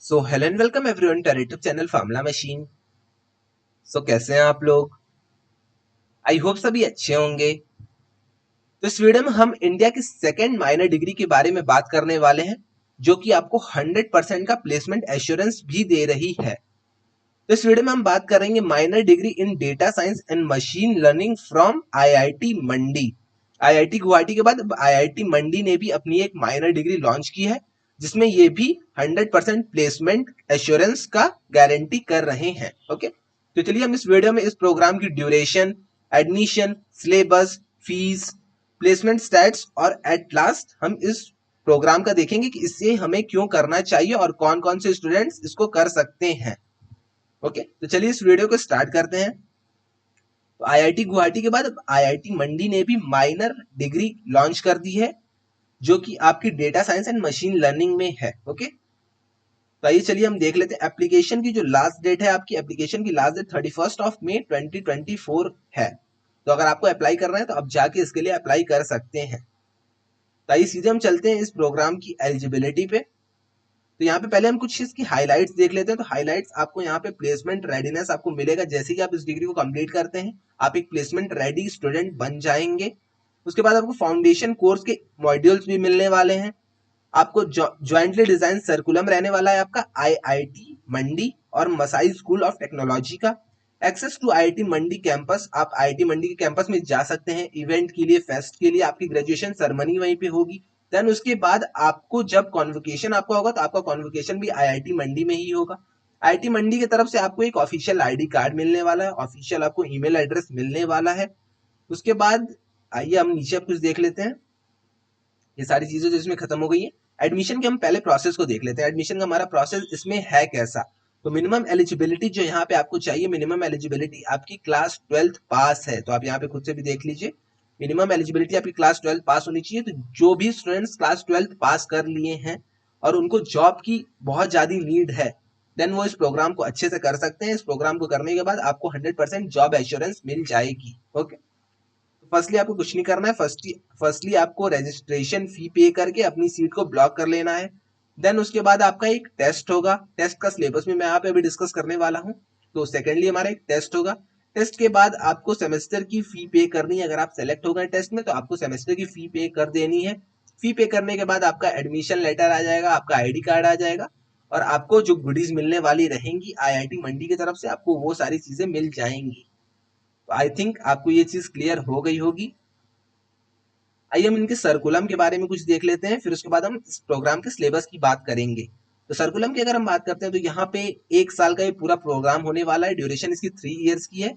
So hello and welcome everyone to YouTube channel formula machine. कैसे हैं आप लोग? आई होप सभी अच्छे होंगे। तो इस वीडियो में हम इंडिया की सेकेंड माइनर डिग्री के बारे में बात करने वाले हैं, जो कि आपको 100% का प्लेसमेंट एश्योरेंस भी दे रही है। तो इस वीडियो में हम बात करेंगे minor degree in data science and machine learning from IIT Mandi. IIT Guwahati के बाद आईआईटी मंडी ने भी अपनी एक माइनर डिग्री लॉन्च की है, जिसमें ये भी 100% प्लेसमेंट एश्योरेंस का गारंटी कर रहे हैं। ओके, तो चलिए हम इस वीडियो में इस प्रोग्राम की duration, admission, syllabus, fees, placement stats और एट लास्ट हम इस प्रोग्राम का देखेंगे कि इससे हमें क्यों करना चाहिए और कौन कौन से स्टूडेंट्स इसको कर सकते हैं। ओके, तो चलिए इस वीडियो को स्टार्ट करते हैं। तो आईआईटी गुवाहाटी के बाद आईआईटी मंडी ने भी माइनर डिग्री लॉन्च कर दी है, जो कि आपकी data science and machine learning में है। ओके, तो आइए चलिए हम देख लेते हैं। एप्लीकेशन की जो लास्ट डेट है, आपकी एप्लीकेशन की लास्ट डेट 31 मई 2024 है। तो अगर आपको अप्लाई करना है तो आप जाके इसके लिए अप्लाई कर सकते हैं। तो आइए सीधे हम चलते हैं इस प्रोग्राम की एलिजिबिलिटी पे। तो यहाँ पे पहले हम कुछ इसकी हाइलाइट्स देख लेते हैं। तो हाइलाइट्स आपको यहाँ पे प्लेसमेंट रेडीनेस आपको मिलेगा। जैसे कि आप इस डिग्री को कंप्लीट करते हैं, आप एक प्लेसमेंट रेडी स्टूडेंट बन जाएंगे। उसके बाद आपको फाउंडेशन कोर्स के मॉड्यूल्स भी मिलने वाले हैं। आपको ज्वाइंटली डिजाइन सर्कुलम रहने वाला है आपका आईआईटी मंडी और मसाई स्कूल ऑफ टेक्नोलॉजी का। Access to IIT Mandi campus, आप आईआईटी मंडी के कैंपस में जा सकते हैं इवेंट के लिए, फेस्ट के लिए। आपकी ग्रेजुएशन सेरेमनी वहीं पे होगी। देन उसके बाद आपको जब कॉन्वोकेशन आपका होगा, तो आपका कॉन्वोकेशन भी आईआईटी मंडी में ही होगा। आईआईटी मंडी की तरफ से आपको एक ऑफिशियल आईडी कार्ड मिलने वाला है, ऑफिशियल आपको ईमेल एड्रेस मिलने वाला है। उसके बाद आइए हम नीचे कुछ देख लेते हैं। ये सारी चीजें जो इसमें खत्म हो गई है। एडमिशन के हम पहले प्रोसेस को देख लेते हैं। एडमिशन का हमारा प्रोसेस इसमें है कैसा। तो मिनिमम एलिजिबिलिटी जो यहाँ पे आपको चाहिए, मिनिमम एलिजिबिलिटी आपकी क्लास 12th पास है। तो आप यहाँ पे खुद से भी देख लीजिए, मिनिमम एलिजिबिलिटी आपकी क्लास 12th पास होनी चाहिए। तो जो भी स्टूडेंट्स क्लास 12th पास कर लिए हैं और उनको जॉब की बहुत ज्यादा नीड है, देन वो इस प्रोग्राम को अच्छे से कर सकते हैं। इस प्रोग्राम को करने के बाद आपको 100% जॉब एश्योरेंस मिल जाएगी। ओके, फर्स्टली आपको कुछ नहीं करना है। फर्स्टली आपको रजिस्ट्रेशन फी पे करके अपनी सीट को ब्लॉक कर लेना है। देन उसके बाद आपका एक टेस्ट होगा। टेस्ट का सिलेबस में मैं यहाँ पे अभी डिस्कस करने वाला हूँ। तो सेकेंडली हमारा एक टेस्ट होगा। टेस्ट के बाद आपको सेमेस्टर की फी पे करनी है। अगर आप सेलेक्ट हो गए टेस्ट में तो आपको सेमेस्टर की फी पे कर देनी है। फी पे करने के बाद आपका एडमिशन लेटर आ जाएगा, आपका आईडी कार्ड आ जाएगा और आपको जो गुडीज मिलने वाली रहेंगी आईआईटी मंडी की तरफ से, आपको वो सारी चीजें मिल जाएंगी। तो आई थिंक आपको ये चीज क्लियर हो गई होगी। आइए हम इनके सर्कुलम के बारे में कुछ देख लेते हैं, फिर उसके बाद हम इस प्रोग्राम के सिलेबस की बात करेंगे। तो सर्कुलम की अगर हम बात करते हैं तो यहाँ पे 1 साल का ये पूरा प्रोग्राम होने वाला है। ड्यूरेशन इसकी 3 इयर्स की है।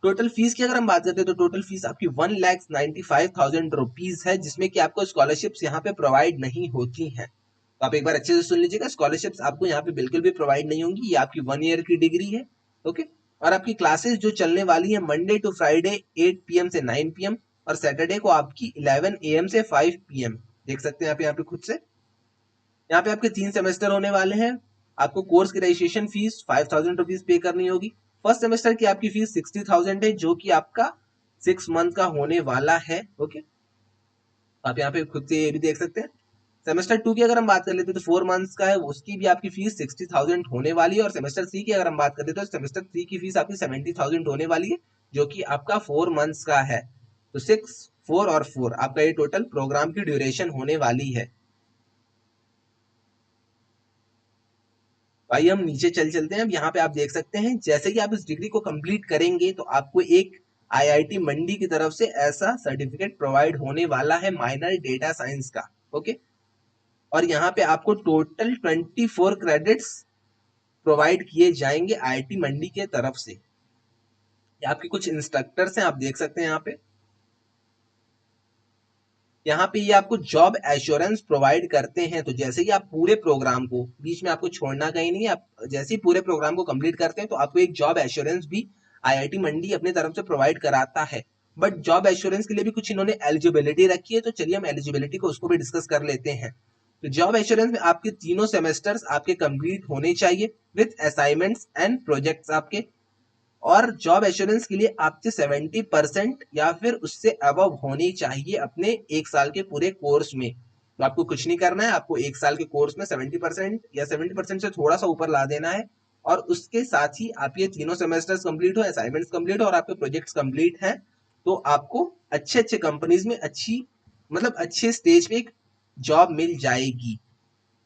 टोटल फीस की अगर हम बात करते हैं तो टोटल फीस आपकी 1,95,000 रुपीज है, जिसमें कि आपको स्कॉलरशिप्स यहाँ पे प्रोवाइड नहीं होती हैं। तो आप एक बार अच्छे से सुन लीजिएगा, स्कॉलरशिप्स आपको यहाँ पे बिल्कुल भी प्रोवाइड नहीं होंगी। ये आपकी 1 ईयर की डिग्री है। ओके, और आपकी क्लासेस जो चलने वाली है मंडे टू फ्राइडे 8 PM से 9 PM और सैटरडे को आपकी 11 AM से 5 PM। देख सकते हैं आप यहाँ पे खुद से। यहाँ पे आपके 3 सेमेस्टर होने वाले हैं। आपको कोर्स की रजिस्ट्रेशन फीस 5,000 रुपीज पे करनी होगी। फर्स्ट सेमेस्टर की आपकी फीस 60,000 है, जो कि आपका 6 मंथ का होने वाला है। ओके, आप यहाँ पे खुद से ये भी देख सकते हैं। सेमेस्टर 2 की अगर हम बात कर लेते हैं तो 4 मंथ्स का है, उसकी भी आपकी फीस 60,000 होने वाली है। और सेमेस्टर 3 की अगर हम बात करते हैं तो सेमेस्टर 3 की फीस आपकी 70,000 होने वाली है, जो कि आपका 4 मंथ्स का है। तो 6, 4 और 4 आपका ये टोटल प्रोग्राम की ड्यूरेशन होने वाली है। आइए हम नीचे चलते हैं। अब यहाँ पे आप देख सकते हैं, जैसे कि आप इस डिग्री को कंप्लीट करेंगे तो आपको एक आईआईटी मंडी की तरफ से ऐसा सर्टिफिकेट प्रोवाइड होने वाला है माइनर डेटा साइंस का। ओके, और यहाँ पे आपको टोटल 24 क्रेडिट्स प्रोवाइड किए जाएंगे आईआईटी मंडी के तरफ से। आपके कुछ इंस्ट्रक्टर्स हैं, आप देख सकते हैं यहाँ पे। यहाँ पे ये आपको जॉब एश्योरेंस प्रोवाइड करते हैं। तो जैसे ही आप पूरे प्रोग्राम को, बीच में आपको छोड़ना कहीं नहीं है, आप जैसे ही पूरे प्रोग्राम को कंप्लीट करते हैं तो आपको एक जॉब एश्योरेंस भी आईआईटी मंडी अपनी तरफ से प्रोवाइड कराता है। बट जॉब एश्योरेंस के लिए भी कुछ इन्होंने एलिजिबिलिटी रखी है। तो चलिए हम एलिजिबिलिटी को उसको भी डिस्कस कर लेते हैं। तो जॉब एश्योरेंस में आपके तीनों सेमेस्टर्स आपके कंप्लीट होने चाहिए विथ असाइनमेंट्स एंड प्रोजेक्ट्स आपके। और जॉब एश्योरेंस के लिए आपसे 70% या फिर उससे अबव होनी चाहिए अपने 1 साल के पूरे कोर्स में। तो आपको कुछ नहीं करना है, आपको एक साल के कोर्स में 70% या 70% से थोड़ा सा ऊपर ला देना है, और उसके साथ ही आप ये तीनों सेमेस्टर्स कंप्लीट हो, असाइनमेंट्स कंप्लीट हो और आपके प्रोजेक्ट्स कंप्लीट हैं, तो आपको अच्छे अच्छे कंपनीज में अच्छी मतलब अच्छे स्टेज पे एक जॉब मिल जाएगी।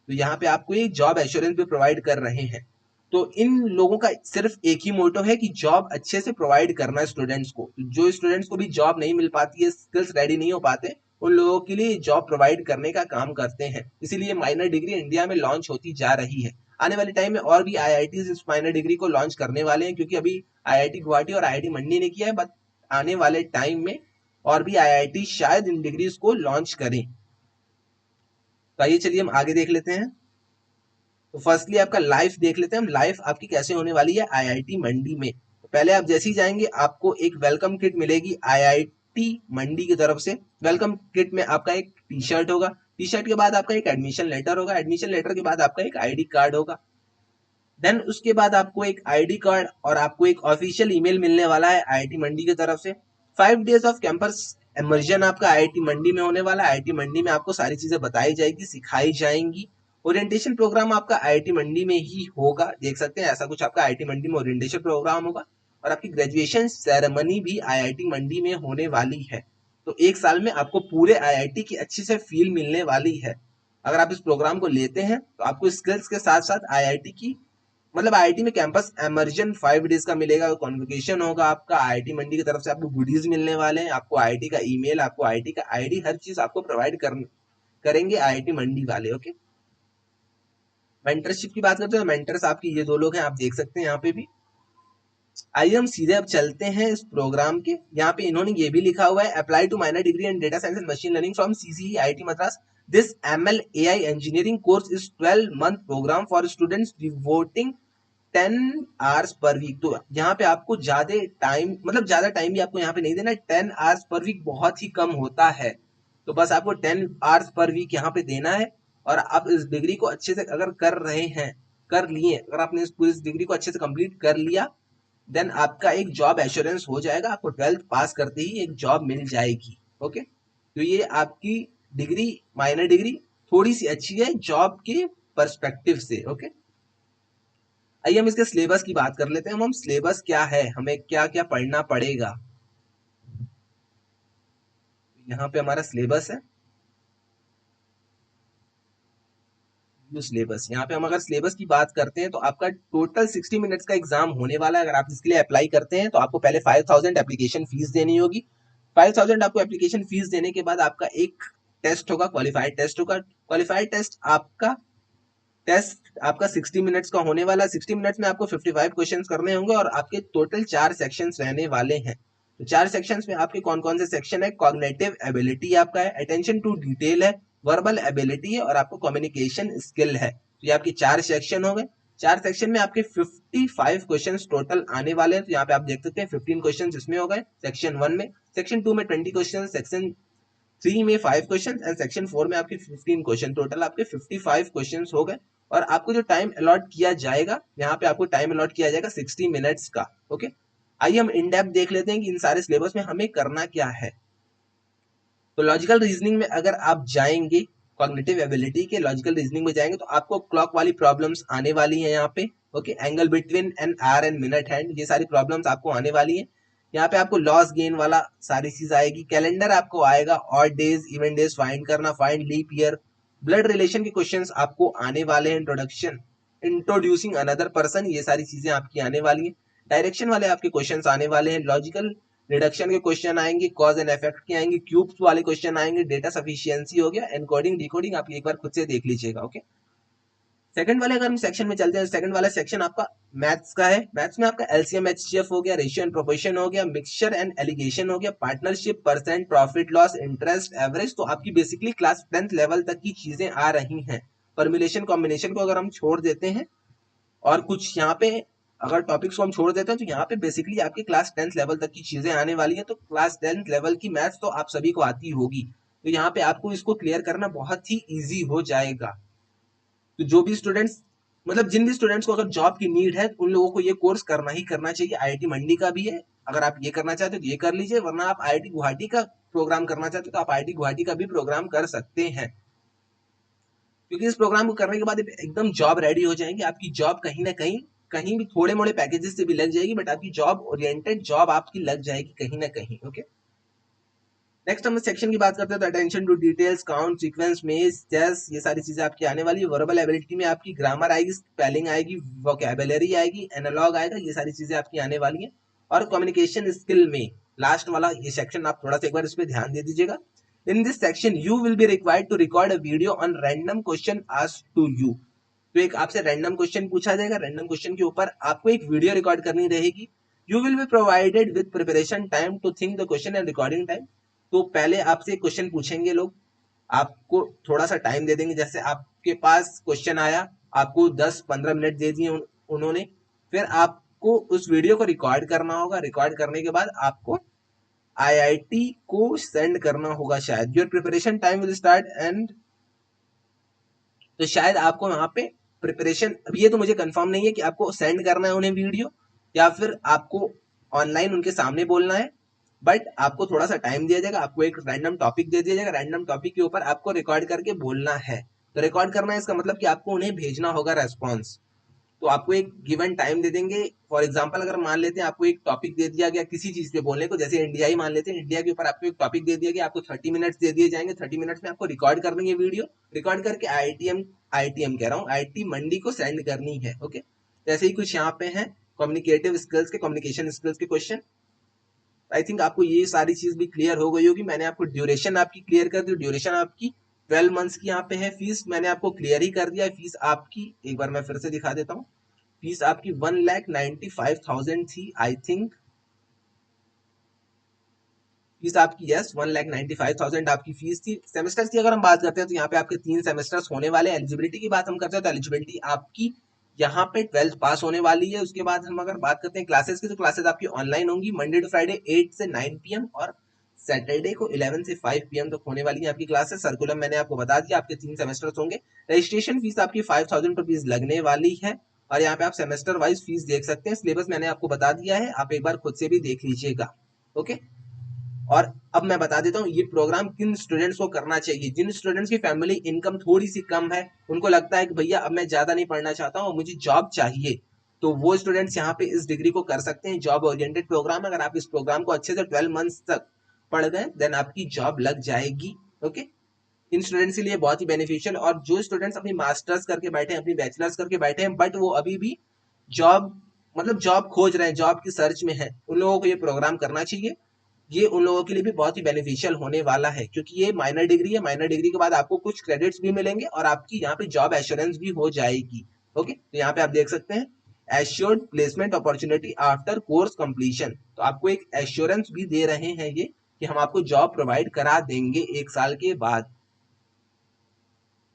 तो यहाँ पे आपको ये जॉब एश्योरेंस भी प्रोवाइड कर रहे हैं। तो इन लोगों का सिर्फ एक ही मोटो है कि जॉब अच्छे से प्रोवाइड करना है स्टूडेंट्स को। जो स्टूडेंट्स को भी जॉब नहीं मिल पाती है, स्किल्स रेडी नहीं हो पाते, उन लोगों के लिए जॉब प्रोवाइड करने का काम करते हैं। इसीलिए माइनर डिग्री इंडिया में लॉन्च होती जा रही है। आने वाले टाइम में और भी आईआईटीज इस माइनर डिग्री को लॉन्च करने वाले हैं, क्योंकि अभी आईआईटी गुवाहाटी और आईआईटी मंडी ने किया है, बट आने वाले टाइम में और भी आईआईटी शायद इन डिग्रीज को लॉन्च करें। तो आइए चलिए हम आगे देख लेते हैं। तो फर्स्टली आपका लाइफ देख लेते हैं हम, लाइफ आपकी कैसे होने वाली है आईआईटी मंडी में। तो पहले आप जैसे ही जाएंगे आपको एक वेलकम किट मिलेगी आईआईटी मंडी की तरफ से। वेलकम किट में आपका एक टी शर्ट होगा, टी शर्ट के बाद आपका एक एडमिशन लेटर होगा, एडमिशन लेटर के बाद आपका एक आईडी कार्ड होगा। देन उसके बाद आपको एक आईडी कार्ड और आपको एक ऑफिशियल ईमेल मिलने वाला है आईआईटी मंडी की तरफ से। 5 days ऑफ कैंपस इमर्जन आपका आईआईटी मंडी में होने वाला है। आईआईटी मंडी में आपको सारी चीजें बताई जाएगी, सिखाई जाएंगी। ओरिएंटेशन प्रोग्राम आपका आईआईटी मंडी में ही होगा, देख सकते हैं ऐसा कुछ आपका आईआईटी मंडी में ओरिएंटेशन प्रोग्राम होगा। और आपकी ग्रेजुएशन सेरेमनी भी आईआईटी मंडी में होने वाली है। तो एक साल में आपको पूरे आईआईटी की अच्छी से फील मिलने वाली है। अगर आप इस प्रोग्राम को लेते हैं तो आपको स्किल्स के साथ साथ आईआईटी की मतलब आईआईटी में कैंपस इमर्जन 5 days का मिलेगा, कॉन्वोकेशन होगा आपका आईआईटी मंडी की तरफ से, आपको गुडीज मिलने वाले हैं, आपको आईआईटी का ईमेल, आपको आईआईटी का आईडी, हर चीज आपको प्रोवाइड करेंगे आईआईटी मंडी वाले। ओके, मेंटरशिप की बात करते हैं, मेंटर्स आपके ये दो लोग हैं, आप देख सकते हैं यहाँ पे भी। आइए हम सीधे अब चलते हैं इस प्रोग्राम के। यहाँ पे इन्होंने ये भी लिखा हुआ है, apply to minor degree in data science and machine learning from CCE IIT Madras. This ML AI engineering course is 12 month program for students devoting 10 hours per week. तो यहाँ पे आपको ज्यादा टाइम भी आपको यहाँ पे नहीं देना। 10 hours पर वीक बहुत ही कम होता है, तो बस आपको 10 hours पर वीक यहाँ पे देना है। और आप इस डिग्री को अच्छे से अगर कर रहे हैं, कर लिए, अगर आपने इस डिग्री को अच्छे से कंप्लीट कर लिया, देन आपका एक जॉब एश्योरेंस हो जाएगा, आपको 12th पास करते ही एक जॉब मिल जाएगी। ओके, तो ये आपकी डिग्री माइनर डिग्री थोड़ी सी अच्छी है जॉब के पर्सपेक्टिव से। ओके, आइए हम इसके सिलेबस की बात कर लेते हैं। हम सिलेबस क्या है, हमें क्या क्या पढ़ना पड़ेगा। यहाँ पे हमारा सिलेबस है, सिलेबस। यहाँ पे हम अगर सिलेबस की बात करते हैं तो आपका टोटल 60 मिनट्स का एग्जाम होने वाला है। अगर आप इसके लिए अप्लाई करते हैं तो आपको पहले 5000 एप्लीकेशन फीस देनी होगी। 5000 आपको एप्लीकेशन फीस देने के बाद आपका एक टेस्ट होगा, क्वालिफाइड टेस्ट होगा। क्वालिफाइड टेस्ट आपका 60 मिनट्स का होने वाला है। 60 मिनट्स में आपको 55 क्वेश्चंस करने होंगे और आपके टोटल 4 सेक्शंस रहने वाले हैं। तो 4 सेक्शंस में आपके कौन कौन से सेक्शन है, कॉग्निटिव एबिलिटी आपका है, अटेंशन टू डिटेल है, वर्बल एबिलिटी है और आपको कम्युनिकेशन स्किल है। तो ये आपके 4 सेक्शन हो गए। 4 सेक्शन में आपके 55 क्वेश्चंस टोटल आने वाले हैं। तो यहाँ पे आप देख सकते हैं 15 क्वेश्चंस इसमें हो गए सेक्शन 1 में, सेक्शन 2 में 20 क्वेश्चन, सेक्शन 3 में 5 क्वेश्चन एंड सेक्शन 4 में आपके 15 क्वेश्चन। टोटल आपके 55 क्वेश्चन हो गए। और आपको जो टाइम अलॉट किया जाएगा, यहाँ पे आपको टाइम अलॉट किया जाएगा 60 मिनट्स का। ओके, आइए हम इन डेप्थ देख लेते हैं कि इन सारे सिलेबस में हमें करना क्या है। तो लॉजिकल रीजनिंग में अगर आप जाएंगे, कॉग्निटिव एबिलिटी के लॉजिकल रीजनिंग में जाएंगे तो आपको क्लॉक वाली प्रॉब्लम्स आने वाली है यहाँ पे। Okay, angle between an hour and minute hand, ये सारी प्रॉब्लम्स आपको आने वाली है। यहाँ पे आपको लॉस गेन वाला सारी चीज आएगी। कैलेंडर आपको आएगा, odd days even days find करना, find leap year, blood relation के क्वेश्चंस आपको आने वाले हैं, इंट्रोड्यूसिंग अनदर पर्सन, ये सारी चीजें आपकी आने वाली हैं। डायरेक्शन वाले आपके क्वेश्चंस आने वाले हैं, लॉजिकल रिडक्शन के क्वेश्चन आएंगे, कॉज एंड इफेक्ट के आएंगे, क्यूब्स वाले क्वेश्चन आएंगे, डेटा सफिशिएंसी हो गया, एनकोडिंग डिकोडिंग आप एक बार खुद से देख लीजिएगा। ओके, सेकंड वाले अगर हम सेक्शन में चलते हैं, सेकंड वाला सेक्शन आपका मैथ्स का है। मैथ्स में आपका एलसीएम एचसीएफ हो गया, रेशियो एंड प्रोपोर्शन हो गया, मिक्सचर एंड एलिगेशन हो गया, partnership, percent, profit loss, interest, average. तो आपकी बेसिकली क्लास 10th लेवल तक की चीजें आ रही हैं। परम्यूटेशन कॉम्बिनेशन को अगर हम छोड़ देते हैं और कुछ यहाँ पे अगर टॉपिक्स को हम छोड़ देते हैं तो यहाँ पे बेसिकली आपके क्लास 10th लेवल तक की चीजें आने वाली है। तो क्लास 10th लेवल की मैथ्स तो आप सभी को आती होगी, तो यहाँ पे आपको इसको क्लियर करना बहुत ही ईजी हो जाएगा। तो जो भी स्टूडेंट्स जिन भी स्टूडेंट्स को अगर जॉब की नीड है उन लोगों को ये कोर्स करना ही करना चाहिए। आईआईटी मंडी का भी है, अगर आप ये करना चाहते हो तो ये कर लीजिए, वरना आप आईआईटी गुवाहाटी का प्रोग्राम करना चाहते हो तो आप आईआईटी गुवाहाटी का भी प्रोग्राम कर सकते हैं। क्योंकि इस प्रोग्राम को करने के बाद एकदम जॉब रेडी हो जाएंगे, आपकी जॉब कहीं ना कहीं, कहीं भी थोड़े मोड़े पैकेजेस से भी लग जाएगी, बट आपकी जॉब ओरिएंटेड जॉब आपकी लग जाएगी कहीं ना कहीं। ओके, नेक्स्ट हम सेक्शन की बात करते हैं तो attention to details, count, sequence, maze, chess, ये सारी चीजें आपकी आने वाली है। वर्बल एबिलिटी में आपकी ग्रामर आएगी, स्पेलिंग आएगी, वोकैबुलरी आएगी, एनालॉग आएगा, ये सारी चीजें आपकी आने वाली हैं। और कम्युनिकेशन स्किल में लास्ट वाला ये सेक्शन आप थोड़ा सा एक बार इस पर ध्यान दे दीजिएगा। In this section you will be required to record a video on random question asked to you. तो एक आपसे रैंडम क्वेश्चन पूछा जाएगा, रैंडम क्वेश्चन के ऊपर आपको एक वीडियो रिकॉर्ड करनी रहेगी। You will be provided with preparation time to think the question and recording time. तो पहले आपसे क्वेश्चन पूछेंगे लोग, आपको थोड़ा सा टाइम दे देंगे, जैसे आपके पास क्वेश्चन आया, आपको 10-15 मिनट दे दिए उन्होंने, फिर आपको उस वीडियो को रिकॉर्ड करना होगा। रिकॉर्ड करने के बाद आपको आईआईटी को सेंड करना होगा शायद। Your preparation time will start and, तो शायद आपको वहां पे प्रिपरेशन, अब ये तो मुझे कंफर्म नहीं है कि आपको सेंड करना है उन्हें वीडियो या फिर आपको ऑनलाइन उनके सामने बोलना है, बट आपको थोड़ा सा टाइम दिया जाएगा, आपको एक रैंडम टॉपिक दे दिया जाएगा, रैंडम टॉपिक के ऊपर आपको रिकॉर्ड करके बोलना है। तो रिकॉर्ड करना है इसका मतलब कि आपको उन्हें भेजना होगा रेस्पॉन्स। तो आपको एक गिवन टाइम दे देंगे। फॉर एग्जाम्पल अगर मान लेते हैं आपको एक टॉपिक दे दिया गया किसी चीज पे बोलने को, जैसे इंडिया ही मान लेते हैं, इंडिया के ऊपर आपको एक टॉपिक दे दिया गया, आपको 30 मिनट्स दे दिए जाएंगे। 30 मिनट्स में आपको रिकॉर्ड कर देंगे वीडियो, रिकॉर्ड करके आईआईटीएम कह रहा हूँ, आईआईटी मंडी को सेंड करनी है। ओके, जैसे ही कुछ यहाँ पे है कम्युनिकेटिव स्किल्स के, कम्युनिकेशन स्किल्स के क्वेश्चन। आई थिंक आपको ये सारी चीज भी क्लियर हो गई होगी। मैंने आपको ड्यूरेशन आपकी क्लियर कर दी, ड्यूरेशन आपकी 12 मंथ्स की यहाँ पे है। फीस मैंने आपको क्लियर ही कर दिया है, फीस आपकी एक बार मैं फिर से दिखा देता हूँ। फीस आपकी 1,95,000 थी आई थिंक, फीस आपकी यस 1,95,000 आपकी फीस थी। सेमेस्टर्स की अगर हम बात करते हैं तो यहाँ पे आपके 3 सेमेस्टर्स होने वाले। एलिजिबिलिटी की बात हम करते हैं तो एलिजिबिलिटी आपकी यहाँ पे 12th पास होने वाली है। उसके बाद हम अगर बात करते हैं क्लासेस की, तो क्लासेस आपकी ऑनलाइन होंगी मंडे टू फ्राइडे 8 से 9 PM और सैटरडे को 11 से 5 PM तक होने वाली है आपकी क्लासेस। सर्कुलम मैंने आपको बता दिया, आपके 3 सेमेस्टर्स होंगे। रजिस्ट्रेशन फीस आपकी 5,000 रुपीज लगने वाली है और यहाँ पे आप सेमेस्टर वाइज फीस देख सकते हैं। सिलेबस मैंने आपको बता दिया है, आप एक बार खुद से भी देख लीजिएगा। ओके, और अब मैं बता देता हूँ ये प्रोग्राम किन स्टूडेंट्स को करना चाहिए। जिन स्टूडेंट्स की फैमिली इनकम थोड़ी सी कम है, उनको लगता है कि भैया अब मैं ज्यादा नहीं पढ़ना चाहता हूँ, मुझे जॉब चाहिए, तो वो स्टूडेंट्स यहाँ पे इस डिग्री को कर सकते हैं। जॉब ओरिएंटेड प्रोग्राम, अगर आप इस प्रोग्राम को अच्छे से 12 मंथ्स तक पढ़ गए देन आपकी जॉब लग जाएगी। ओके, इन स्टूडेंट्स के लिए बहुत ही बेनिफिशियल। और जो स्टूडेंट्स अपनी मास्टर्स करके बैठे हैं, अपनी बैचलर्स करके बैठे हैं, बट वो अभी भी जॉब मतलब जॉब खोज रहे हैं, जॉब की सर्च में है, उन लोगों को ये प्रोग्राम करना चाहिए। ये उन लोगों के लिए भी बहुत ही बेनिफिशियल होने वाला है, क्योंकि ये माइनर डिग्री है। माइनर डिग्री के बाद आपको कुछ क्रेडिट्स भी मिलेंगे और आपकी यहाँ पे जॉब एश्योरेंस भी हो जाएगी। ओके, तो यहाँ पे आप देख सकते हैं assured placement opportunity after course completion. तो आपको एक एश्योरेंस भी दे रहे हैं ये कि हम आपको जॉब प्रोवाइड करा देंगे 1 साल के बाद।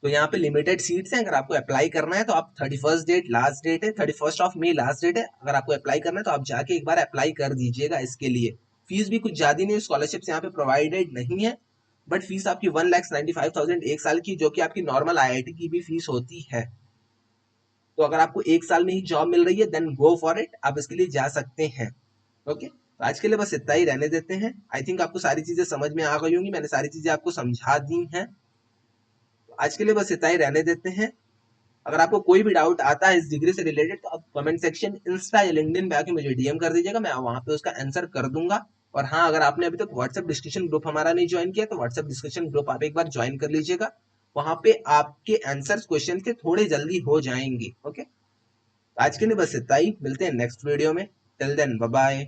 तो यहाँ पे लिमिटेड सीट्स हैं, अगर आपको अप्लाई करना है तो आप 31st डेट लास्ट डेट है, 31 मई लास्ट डेट है। अगर आपको अप्लाई करना है तो आप जाके एक बार अप्लाई कर दीजिएगा इसके लिए। फीस भी कुछ ज्यादा नहीं, स्कॉलरशिप यहाँ पे प्रोवाइडेड नहीं है, बट फीस आपकी 1,95,000 1 साल की, जो कि आपकी नॉर्मल आईआईटी की भी फीस होती है। तो अगर आपको 1 साल में ही जॉब मिल रही है देन गो फॉर इट, आप इसके लिए जा सकते हैं। ओके, तो आज के लिए बस इतना ही रहने देते हैं। आई थिंक आपको सारी चीजें समझ में आ गई होंगी, मैंने सारी चीजें आपको समझा दी हैं। आज के लिए बस इतना ही रहने देते हैं। अगर आपको कोई भी डाउट आता है इस डिग्री से रिलेटेड तो आप कमेंट सेक्शन, इंस्टा या लिंक्डइन पे आके मुझे डीएम कर दीजिएगा, मैं वहां पे उसका आंसर कर दूंगा। और हाँ, अगर आपने अभी तक व्हाट्सएप डिस्कशन ग्रुप हमारा नहीं ज्वाइन किया तो व्हाट्सएप डिस्कशन ग्रुप आप एक बार ज्वाइन कर लीजिएगा। वहां पे आपके आंसर्स क्वेश्चन के थोड़े जल्दी हो जाएंगे। ओके, आज के लिए बस इतना ही, मिलते हैं नेक्स्ट वीडियो में। Till then bye bye.